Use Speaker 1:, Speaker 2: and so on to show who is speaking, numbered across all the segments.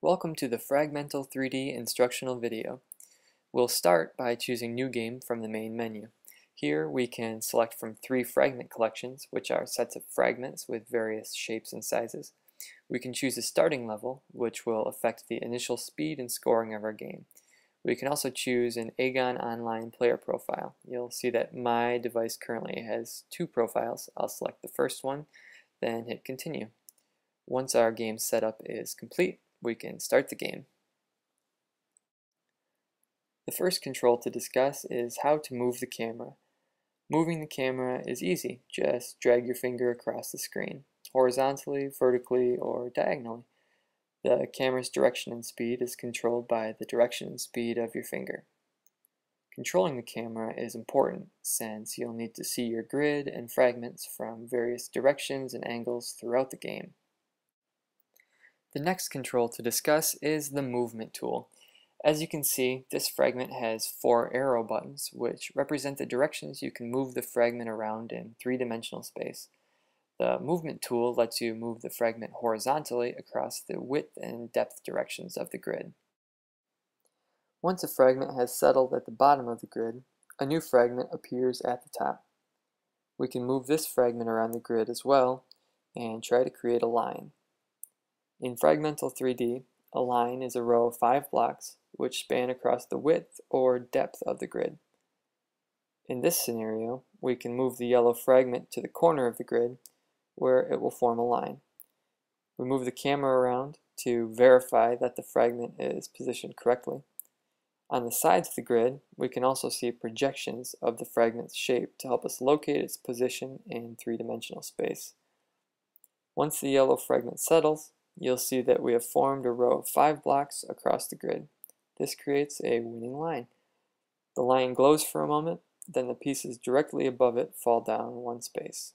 Speaker 1: Welcome to the Fragmental 3D instructional video. We'll start by choosing New Game from the main menu. Here we can select from 3 fragment collections, which are sets of fragments with various shapes and sizes. We can choose a starting level, which will affect the initial speed and scoring of our game. We can also choose an AGON Online player profile. You'll see that my device currently has 2 profiles. I'll select the first one, then hit continue. Once our game setup is complete, we can start the game. The first control to discuss is how to move the camera. Moving the camera is easy. Just drag your finger across the screen, horizontally, vertically, or diagonally. The camera's direction and speed is controlled by the direction and speed of your finger. Controlling the camera is important since you'll need to see your grid and fragments from various directions and angles throughout the game. The next control to discuss is the movement tool. As you can see, this fragment has 4 arrow buttons, which represent the directions you can move the fragment around in 3-dimensional space. The movement tool lets you move the fragment horizontally across the width and depth directions of the grid. Once a fragment has settled at the bottom of the grid, a new fragment appears at the top. We can move this fragment around the grid as well and try to create a line. In Fragmental 3D, a line is a row of 5 blocks which span across the width or depth of the grid. In this scenario, we can move the yellow fragment to the corner of the grid where it will form a line. We move the camera around to verify that the fragment is positioned correctly. On the sides of the grid, we can also see projections of the fragment's shape to help us locate its position in 3-dimensional space. Once the yellow fragment settles, you'll see that we have formed a row of 5 blocks across the grid. This creates a winning line. The line glows for a moment, then the pieces directly above it fall down 1 space.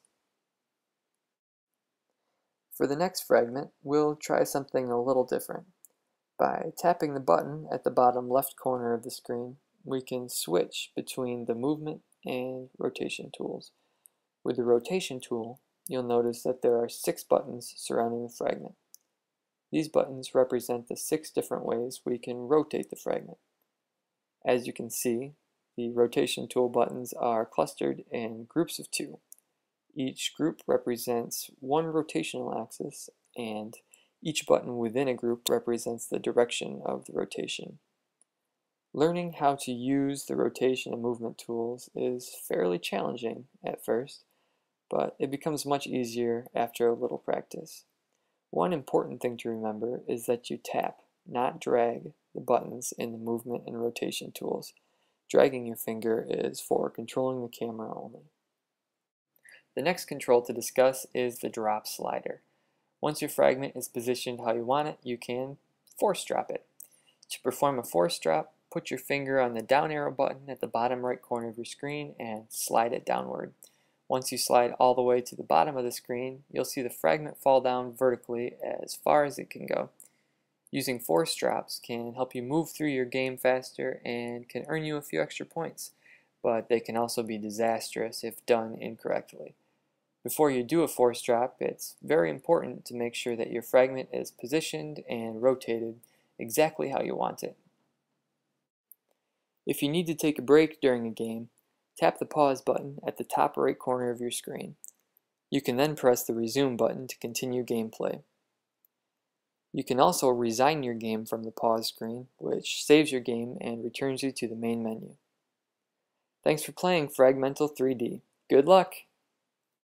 Speaker 1: For the next fragment, we'll try something a little different. By tapping the button at the bottom left corner of the screen, we can switch between the movement and rotation tools. With the rotation tool, you'll notice that there are 6 buttons surrounding the fragment. These buttons represent the 6 different ways we can rotate the fragment. As you can see, the rotation tool buttons are clustered in groups of 2. Each group represents 1 rotational axis, and each button within a group represents the direction of the rotation. Learning how to use the rotation and movement tools is fairly challenging at first, but it becomes much easier after a little practice. One important thing to remember is that you tap, not drag, the buttons in the movement and rotation tools. Dragging your finger is for controlling the camera only. The next control to discuss is the drop slider. Once your fragment is positioned how you want it, you can force drop it. To perform a force drop, put your finger on the down arrow button at the bottom right corner of your screen and slide it downward. Once you slide all the way to the bottom of the screen, you'll see the fragment fall down vertically as far as it can go. Using force drops can help you move through your game faster and can earn you a few extra points, but they can also be disastrous if done incorrectly. Before you do a force drop, it's very important to make sure that your fragment is positioned and rotated exactly how you want it. If you need to take a break during a game, tap the pause button at the top right corner of your screen. You can then press the resume button to continue gameplay. You can also resign your game from the pause screen, which saves your game and returns you to the main menu. Thanks for playing Fragmental 3D. Good luck!